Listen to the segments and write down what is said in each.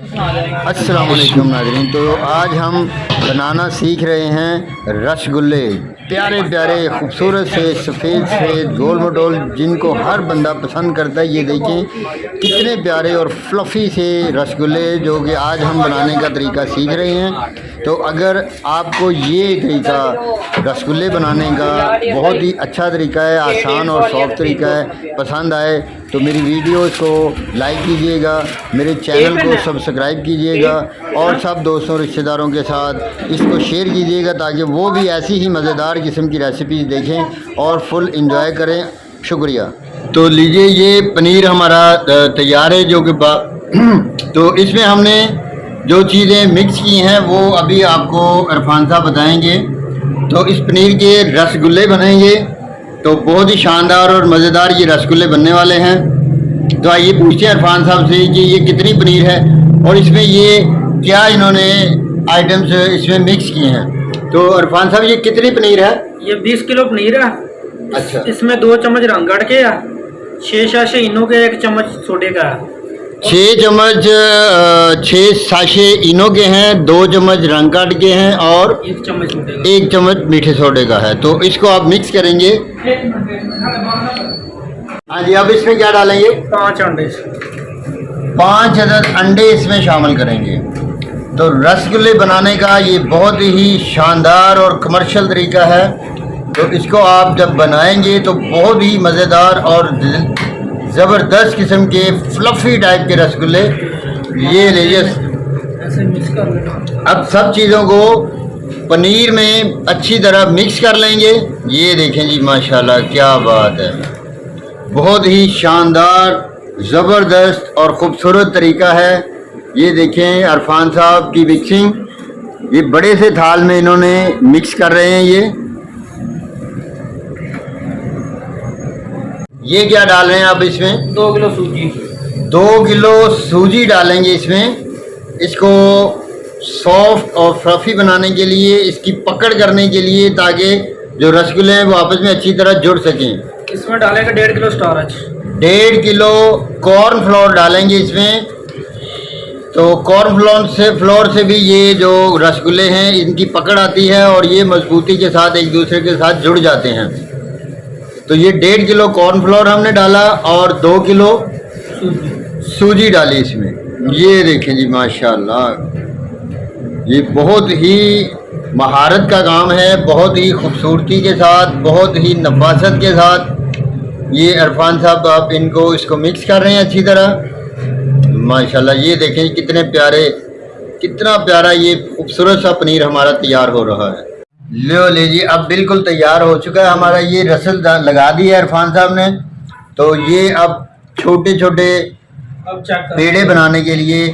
अस्सलाम वालेकुम नाज़रीन। तो आज हम बनाना सीख रहे हैं रसगुल्ले, प्यारे प्यारे खूबसूरत से सफ़ेद सफ़ेद गोल मटोल, जिनको हर बंदा पसंद करता है। ये देखें कितने प्यारे और फ्लफ़ी से रसगुल्ले जो कि आज हम बनाने का तरीका सीख रहे हैं। तो अगर आपको ये तरीका रसगुल्ले बनाने का बहुत ही अच्छा तरीका है, आसान और सॉफ्ट तरीका है, पसंद आए तो मेरी वीडियोस को लाइक कीजिएगा, मेरे चैनल को सब्सक्राइब कीजिएगा और सब दोस्तों रिश्तेदारों के साथ इसको शेयर कीजिएगा ताकि वो भी ऐसी ही मज़ेदार किस्म की रेसिपीज़ देखें और फुल इंजॉय करें। शुक्रिया। तो लीजिए, ये पनीर हमारा तैयार है जो कि तो इसमें हमने जो चीज़ें मिक्स की हैं वो अभी आपको इरफान साहब बताएंगे। तो इस पनीर के रसगुल्ले बनेंगे, तो बहुत ही शानदार और मज़ेदार ये रसगुल्ले बनने वाले हैं। तो आइए पूछते हैं इरफान साहब से कि ये कितनी पनीर है और इसमें ये क्या इन्होंने आइटम्स इसमें मिक्स किए हैं। तो इरफान साहब, ये कितनी पनीर है? ये 20 किलो पनीर है। अच्छा। इसमें 2 चम्मच रंगड़ के है, 6 साशे इनो के, 1 चम्मच सोडे का है। 6 साशे इनो के हैं, 2 चम्मच रंग काट के हैं और 1 चम्मच सोडे का। 1 चम्मच मीठे सोडे का है। तो इसको आप मिक्स करेंगे। हाँ जी, अब इसमें क्या डालेंगे? 5 अंडे, 5 अदद अंडे इसमें शामिल करेंगे। तो रसगुल्ले बनाने का ये बहुत ही शानदार और कमर्शियल तरीका है। तो इसको आप जब बनाएंगे तो बहुत ही मज़ेदार और ज़बरदस्त किस्म के फ्लफ़ी टाइप के रसगुल्ले। ये लीजिए, ऐसे मिक्स कर लेना। अब सब चीज़ों को पनीर में अच्छी तरह मिक्स कर लेंगे। ये देखें जी, माशाल्लाह क्या बात है, बहुत ही शानदार, ज़बरदस्त और ख़ूबसूरत तरीका है। ये देखें इरफान साहब की मिक्सिंग, ये बड़े से थाल में इन्होंने मिक्स कर रहे हैं। ये क्या डाल रहे हैं आप इसमें? 2 किलो सूजी। 2 किलो सूजी डालेंगे इसमें। इसको सॉफ्ट और फ्लफ़ी बनाने के लिए, इसकी पकड़ करने के लिए, ताकि जो रसगुल्ले हैं वो आपस में अच्छी तरह जुड़ सकें। इसमें डालेंगे 1.5 kilo starch, 1.5 kilo corn flour डालेंगे इसमें। तो कॉर्न फ्लोर से भी ये जो रसगुल्ले हैं इनकी पकड़ आती है और ये मजबूती के साथ एक दूसरे के साथ जुड़ जाते हैं। तो ये 1.5 किलो कॉर्न फ्लोर हमने डाला और 2 किलो सूजी डाली इसमें। ये देखें जी, माशाल्लाह, ये बहुत ही महारत का काम है, बहुत ही खूबसूरती के साथ, बहुत ही नफासत के साथ ये इरफान साहब आप इसको मिक्स कर रहे हैं अच्छी तरह। माशाल्लाह, ये देखें कितना प्यारा ये खूबसूरत सा पनीर हमारा तैयार हो रहा है। ले जी, अब बिल्कुल तैयार हो चुका है हमारा। ये रसल लगा दी है इरफान साहब ने। तो ये अब छोटे छोटे पेड़े बनाने के लिए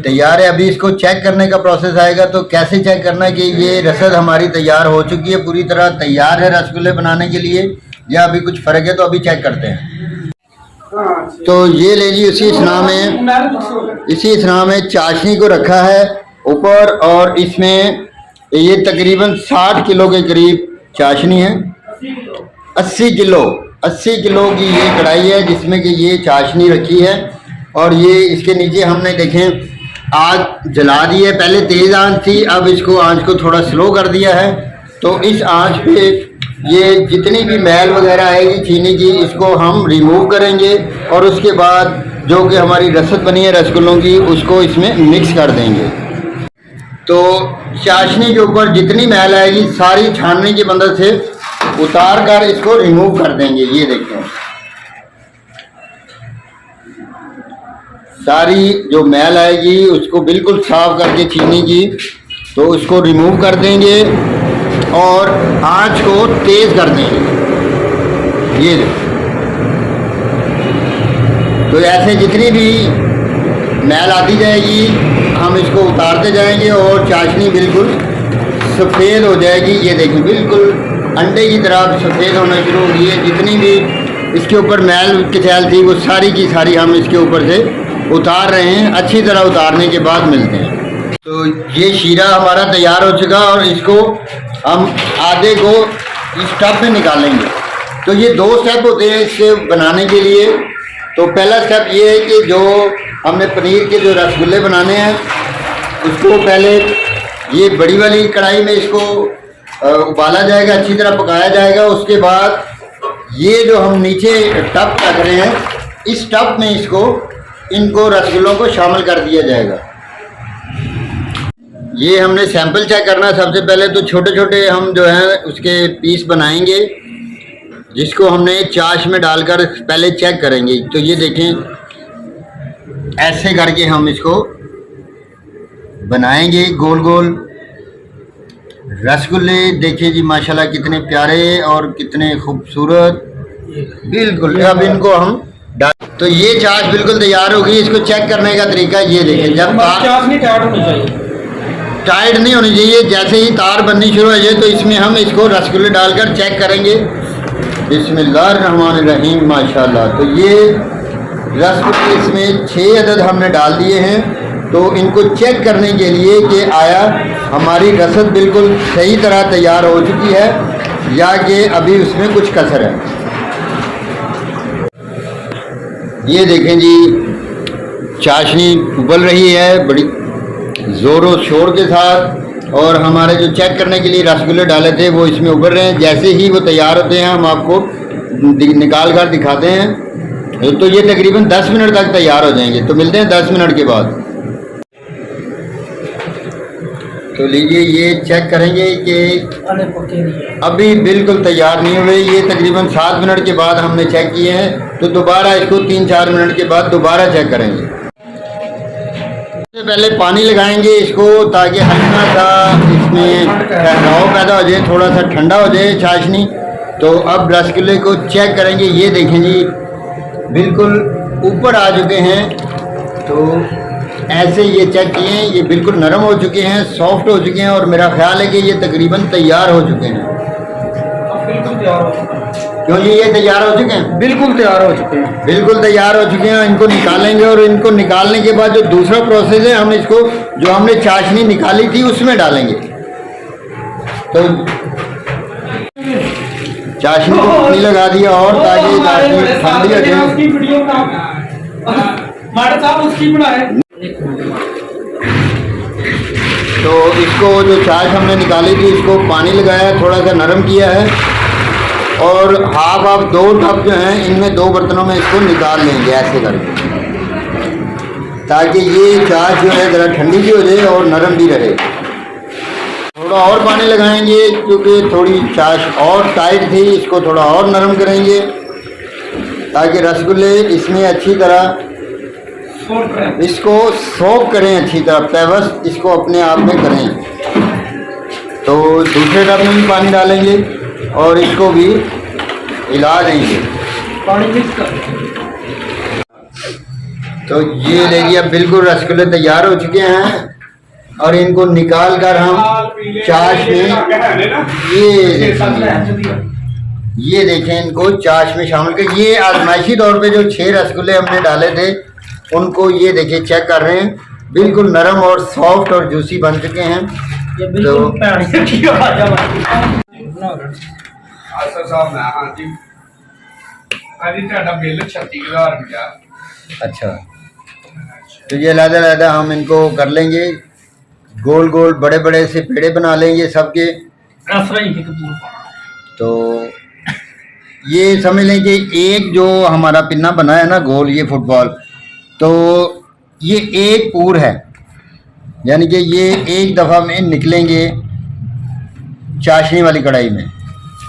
तैयार है। अभी इसको चेक करने का प्रोसेस आएगा। तो कैसे चेक करना है कि ये रसल हमारी तैयार हो चुकी है, पूरी तरह तैयार है रसगुल्ले बनाने के लिए, या अभी कुछ फ़र्क है? तो अभी चेक करते हैं। तो ये ले जी, इसी स्नाम में चाशनी को रखा है ऊपर, और इसमें ये तकरीबन 60 किलो के करीब चाशनी है। 80 किलो की ये कढ़ाई है जिसमें कि ये चाशनी रखी है। और ये इसके नीचे हमने देखें आग जला दी है। पहले तेज़ आंच थी, अब इसको आंच को थोड़ा स्लो कर दिया है। तो इस आंच पे ये जितनी भी मैल वगैरह आएगी चीनी की, इसको हम रिमूव करेंगे और उसके बाद जो कि हमारी रसद बनी है रसगुल्लों की, उसको इसमें मिक्स कर देंगे। तो चाशनी के ऊपर जितनी मैल आएगी सारी छानने की मदद से उतार कर इसको रिमूव कर देंगे। ये देखें, सारी जो मैल आएगी उसको बिल्कुल साफ करके चीनी की, तो उसको रिमूव कर देंगे और आंच को तेज़ कर देंगे। ये देखें, तो ऐसे जितनी भी मैल आती जाएगी हम इसको उतारते जाएंगे और चाशनी बिल्कुल सफ़ेद हो जाएगी। ये देखिए, बिल्कुल अंडे की तरह सफ़ेद होना शुरू हो गई है। जितनी भी इसके ऊपर मैल किचैल थी वो सारी की सारी हम इसके ऊपर से उतार रहे हैं। अच्छी तरह उतारने के बाद मिलते हैं। तो ये शीरा हमारा तैयार हो चुका और इसको हम आधे को इस टब में निकालेंगे। तो ये 2 स्टेप होते हैं इसके बनाने के लिए। तो पहला स्टेप ये है कि जो हमने पनीर के जो रसगुल्ले बनाने हैं उसको पहले ये बड़ी वाली कढ़ाई में इसको उबाला जाएगा, अच्छी तरह पकाया जाएगा। उसके बाद ये जो हम नीचे टब रख रहे हैं इस टब में इनको रसगुल्लों को शामिल कर दिया जाएगा। ये हमने सैंपल चेक करना है। सबसे पहले तो छोटे छोटे हम जो है उसके पीस बनाएंगे जिसको हमने चाश में डालकर पहले चेक करेंगे। तो ये देखें, ऐसे करके हम इसको बनाएंगे गोल गोल रसगुल्ले। देखिए जी माशाल्लाह कितने प्यारे और कितने खूबसूरत, बिल्कुल। अब इनको हम डाल, तो ये चाश बिल्कुल तैयार होगी। इसको चेक करने का तरीका ये देखें, जब चाश नहीं टाइट होनी चाहिए, टाइट नहीं होनी चाहिए, जैसे ही तार बननी शुरू हो जाए तो इसमें हम इसको रसगुल्ले डालकर चेक करेंगे। बिस्मिल्लाहिर्रहमानिर्रहीम माशाल्लाह। तो ये रसगुल्ले इसमें 6 अदद हमने डाल दिए हैं। तो इनको चेक करने के लिए कि आया हमारी रसद बिल्कुल सही तरह तैयार हो चुकी है या कि अभी उसमें कुछ कसर है। ये देखें जी चाशनी उबल रही है बड़ी ज़ोरों शोर के साथ, और हमारे जो चेक करने के लिए रसगुल्ले डाले थे वो इसमें उबल रहे हैं। जैसे ही वो तैयार होते हैं हम आपको निकाल कर दिखाते हैं। तो ये तकरीबन 10 मिनट तक तैयार हो जाएंगे। तो मिलते हैं 10 मिनट के बाद। तो लीजिए ये चेक करेंगे कि अभी बिल्कुल तैयार नहीं हुए। ये तकरीबन 7 मिनट के बाद हमने चेक किए हैं। तो दोबारा इसको 3-4 मिनट के बाद दोबारा चेक करेंगे। सबसे पहले पानी लगाएंगे इसको ताकि हल्का सा इसमें ठहराव पैदा हो जाए, थोड़ा सा ठंडा हो जाए चाशनी। तो अब रसगुल्ले को चेक करेंगे। ये देखें जी बिल्कुल ऊपर आ चुके हैं। तो ऐसे ये चेक किए हैं, ये बिल्कुल नरम हो चुके हैं, सॉफ्ट हो चुके हैं, और मेरा ख्याल है कि ये तकरीबन तैयार हो चुके हैं। बिल्कुल तैयार हो चुके हैं। क्यों जी ये तैयार हो चुके हैं? बिल्कुल तैयार हो चुके हैं, बिल्कुल तैयार हो चुके हैं। इनको निकालेंगे और इनको निकालने के बाद जो दूसरा प्रोसेस है हम इसको जो हमने चाशनी निकाली थी उसमें डालेंगे। तो चाशनी को पानी लगा दिया और ताकि चाशनी ठंडी हो जाए। उसकी वीडियो साहब उसकी बनाए। तो इसको जो चाश हमने निकाली थी इसको पानी लगाया, थोड़ा सा नरम किया है, और हाफ आप 2 टब जो हैं इनमें 2 बर्तनों में इसको निकाल लेंगे ऐसे करके, ताकि ये चाश जो है ज़रा ठंडी भी हो जाए और नरम भी रहे। थोड़ा और पानी लगाएंगे क्योंकि थोड़ी चाश और टाइट थी, इसको थोड़ा और नरम करेंगे ताकि रसगुल्ले इसमें अच्छी तरह इसको सोक करें, अच्छी तरह पेवस इसको अपने आप में करें। तो दूसरे टब में भी पानी डालेंगे और इसको भी हिला देंगे, पानी मिक्स कर। तो ये देखिए अब बिल्कुल रसगुल्ले तैयार हो चुके हैं और इनको निकाल कर हम चाश में ये देखें इनको चाश में शामिल कर। ये आजमाइशी तौर पे जो 6 रसगुल्ले हमने डाले थे उनको ये देखिए चेक कर रहे हैं, बिल्कुल नरम और सॉफ्ट और जूसी बन चुके हैं। तो अच्छा, तो ये अलग-अलग हम इनको कर लेंगे, गोल गोल बड़े बड़े से पेड़े बना लेंगे सबके। तो ये समझ लें कि एक जो हमारा पिन्ना बना है ना गोल, ये फुटबॉल, तो ये एक पूर है, यानी कि ये एक दफ़ा में निकलेंगे चाशनी वाली कढ़ाई में।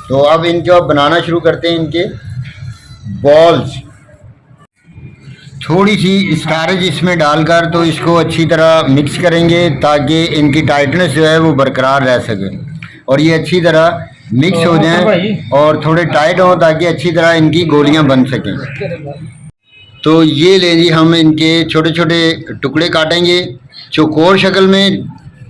तो अब इनको बनाना शुरू करते हैं, इनके बॉल्स। थोड़ी सी स्टारेज इसमें डालकर तो इसको अच्छी तरह मिक्स करेंगे ताकि इनकी टाइटनेस जो है वो बरकरार रह सके और ये अच्छी तरह मिक्स हो जाएं और थोड़े टाइट हों ताकि अच्छी तरह इनकी गोलियां बन सकें। तो ये ले जी हम इनके छोटे छोटे टुकड़े काटेंगे चौकोर शक्ल में,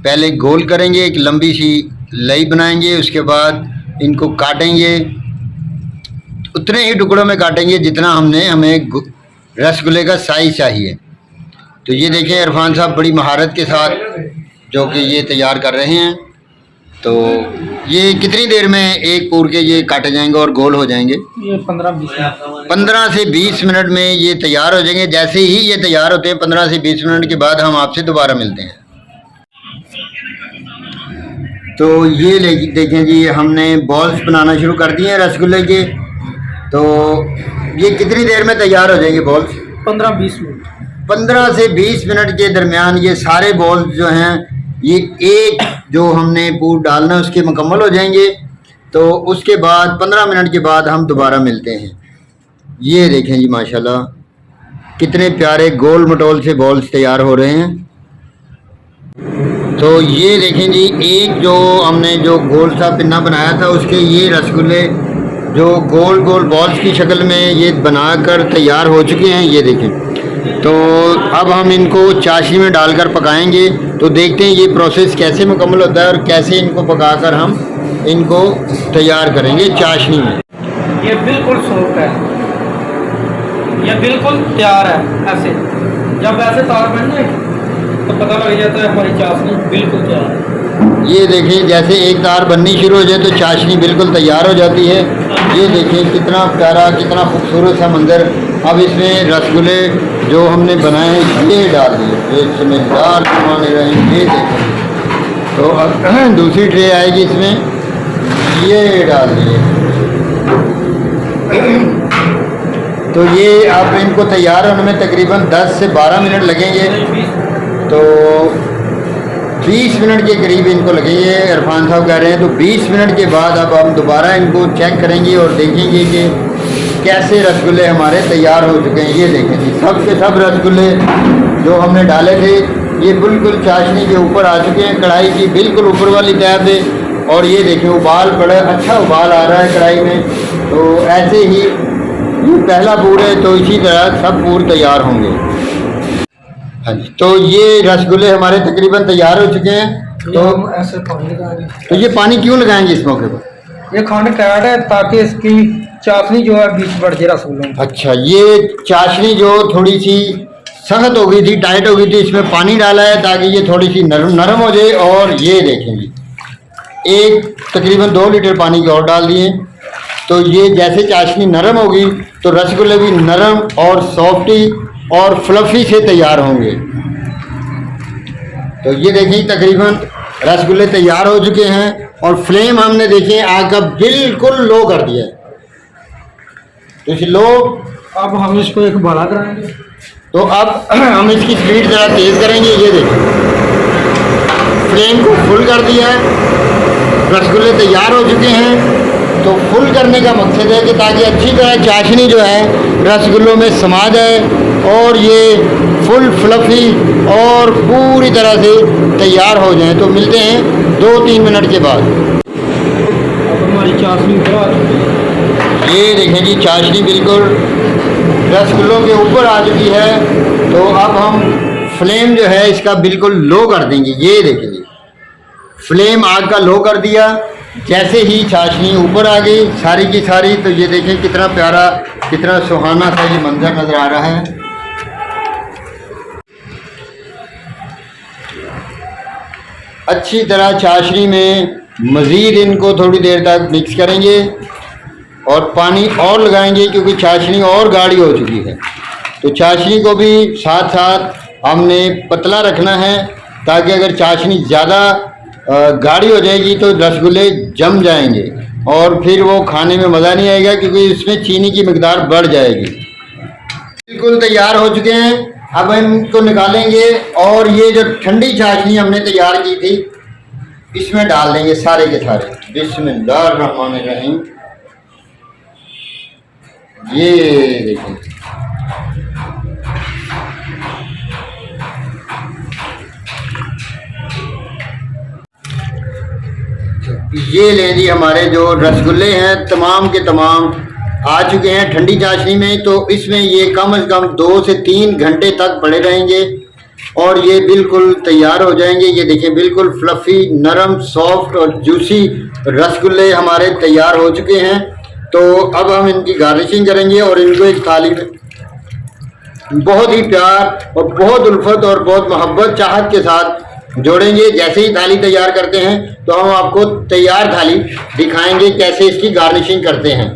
पहले गोल करेंगे, एक लंबी सी लई बनाएंगे, उसके बाद इनको काटेंगे, उतने ही टुकड़ों में काटेंगे जितना हमें रसगुल्ले का साइज चाहिए। तो ये देखें इरफान साहब बड़ी महारत के साथ जो कि ये तैयार कर रहे हैं। तो ये कितनी देर में एक पूर के ये काटे जाएंगे और गोल हो जाएंगे? ये 15-20 मिनट। 15 से 20 मिनट में ये तैयार हो जाएंगे। जैसे ही ये तैयार होते हैं 15 से 20 मिनट के बाद हम आपसे दोबारा मिलते हैं। तो ये देखें जी, हमने बॉल्स बनाना शुरू कर दिए हैं रसगुल्ले के। तो ये कितनी देर में तैयार हो जाएंगे बॉल्स? 15-20 मिनट। 15 से 20 मिनट के दरमियान ये सारे बॉल्स जो हैं, ये एक जो हमने पूर डालना है उसके मुकम्मल हो जाएंगे। तो उसके बाद 15 मिनट के बाद हम दोबारा मिलते हैं। ये देखें जी, माशाल्लाह कितने प्यारे गोल मटोल से बॉल्स तैयार हो रहे हैं। तो ये देखें जी, एक जो हमने जो गोल सा पिन्ना बनाया था उसके ये रसगुल्ले जो गोल गोल बॉल्स की शक्ल में ये बनाकर तैयार हो चुके हैं। ये देखें। तो अब हम इनको चाशनी में डालकर पकाएंगे। तो देखते हैं ये प्रोसेस कैसे मुकम्मल होता है और कैसे इनको पकाकर हम इनको तैयार करेंगे चाशनी में। ये बिल्कुल सॉफ्ट है, ये बिल्कुल तैयार है। ऐसे जब ऐसे तार बन जाए तो पता लग जाता है हमारी चाशनी बिल्कुल तैयार है। ये देखें, जैसे एक तार बननी शुरू हो जाए तो चाशनी बिल्कुल तैयार हो जाती है। ये देखें कितना प्यारा, कितना खूबसूरत सा मंजर। अब इसमें रसगुल्ले जो हमने बनाए हैं ये डाल दिए। बिस्मिल्लाह ये देखें। तो अब दूसरी ट्रे आएगी, इसमें ये डाल दिए। तो ये अब इनको तैयार होने में तकरीबन 10 से 12 मिनट लगेंगे। तो 20 मिनट के करीब इनको लगेंगे, इरफान साहब कह रहे हैं। तो 20 मिनट के बाद अब हम दोबारा इनको चेक करेंगे और देखेंगे कि कैसे रसगुल्ले हमारे तैयार हो चुके हैं। ये देखें जी, सब के सब रसगुल्ले जो हमने डाले थे ये बिल्कुल चाशनी के ऊपर आ चुके हैं, कढ़ाई की बिल्कुल ऊपर वाली तह पे। और ये देखें उबाल पड़ा, अच्छा उबाल आ रहा है कढ़ाई में। तो ऐसे ही ये पहला पूर है, तो इसी तरह सब पूर तैयार होंगे। हाँ जी, तो ये रसगुल्ले हमारे तकरीबन तैयार हो चुके हैं। तो ऐसे पानी लगाएंगे। तो ये पानी क्यों लगाएंगे इस मौके पर? ये खंड कैड है ताकि इसकी चाशनी जो है बीच बढ़ जाए रसगुल्लों में। अच्छा, ये चाशनी जो थोड़ी सी सख्त हो गई थी, टाइट हो गई थी, इसमें पानी डाला है ताकि ये थोड़ी सी नरम हो जाए। और ये देखेंगे एक तकरीबन 2 लीटर पानी के और डाल दिए। तो ये जैसे चाशनी नरम होगी तो रसगुल्ले भी नरम और सॉफ्टी और फ्लफी से तैयार होंगे। तो ये देखिए तकरीबन रसगुल्ले तैयार हो चुके हैं और फ्लेम हमने देखिए आग का बिल्कुल लो कर दिया है। तो इस लो, अब हम इसको एक बड़ा कराएंगे। तो अब हम इसकी स्पीड ज़रा तेज़ करेंगे। ये देखिए फ्लेम को फुल कर दिया है, रसगुल्ले तैयार हो चुके हैं। तो फुल करने का मकसद है कि ताकि अच्छी तरह चाशनी जो है रसगुल्लों में समा जाए और ये फुल फ्लफी और पूरी तरह से तैयार हो जाए। तो मिलते हैं 2-3 मिनट के बाद। अब हमारी चाशनी ऊपर आ चुकी है। ये देखें जी, चाशनी बिल्कुल रसगुल्लों के ऊपर आ चुकी है। तो अब हम फ्लेम जो है इसका बिल्कुल लो कर देंगे। ये देखें जी, फ्लेम आग का लो कर दिया। जैसे ही चाशनी ऊपर आ गई सारी की सारी, तो ये देखें कितना प्यारा, कितना सुहाना सा ये मंजर नज़र आ रहा है। अच्छी तरह चाशनी में मज़ीद इनको थोड़ी देर तक मिक्स करेंगे और पानी और लगाएंगे क्योंकि चाशनी और गाढ़ी हो चुकी है। तो चाशनी को भी साथ साथ हमने पतला रखना है ताकि अगर चाशनी ज़्यादा गाढ़ी हो जाएगी तो रसगुल्ले जम जाएंगे और फिर वो खाने में मज़ा नहीं आएगा क्योंकि इसमें चीनी की मिकदार बढ़ जाएगी। बिल्कुल तैयार हो चुके हैं। अब हम इनको निकालेंगे और ये जो ठंडी चाशनी हमने तैयार की थी इसमें डाल देंगे सारे के सारे। बिस्मिल्लाहिर्रहमानिर्रहीम। ये देखें, ये ले जी हमारे जो रसगुल्ले हैं तमाम के तमाम आ चुके हैं ठंडी चाशनी में। तो इसमें ये कम से कम 2 से 3 घंटे तक पड़े रहेंगे और ये बिल्कुल तैयार हो जाएंगे। ये देखिए बिल्कुल फ्लफ़ी, नरम, सॉफ्ट और जूसी रसगुल्ले हमारे तैयार हो चुके हैं। तो अब हम इनकी गार्निशिंग करेंगे और इनको एक थाली में बहुत ही प्यार और बहुत उल्फत और बहुत मोहब्बत चाहत के साथ जोड़ेंगे। जैसे ही थाली तैयार करते हैं तो हम आपको तैयार थाली दिखाएंगे कैसे इसकी गार्निशिंग करते हैं।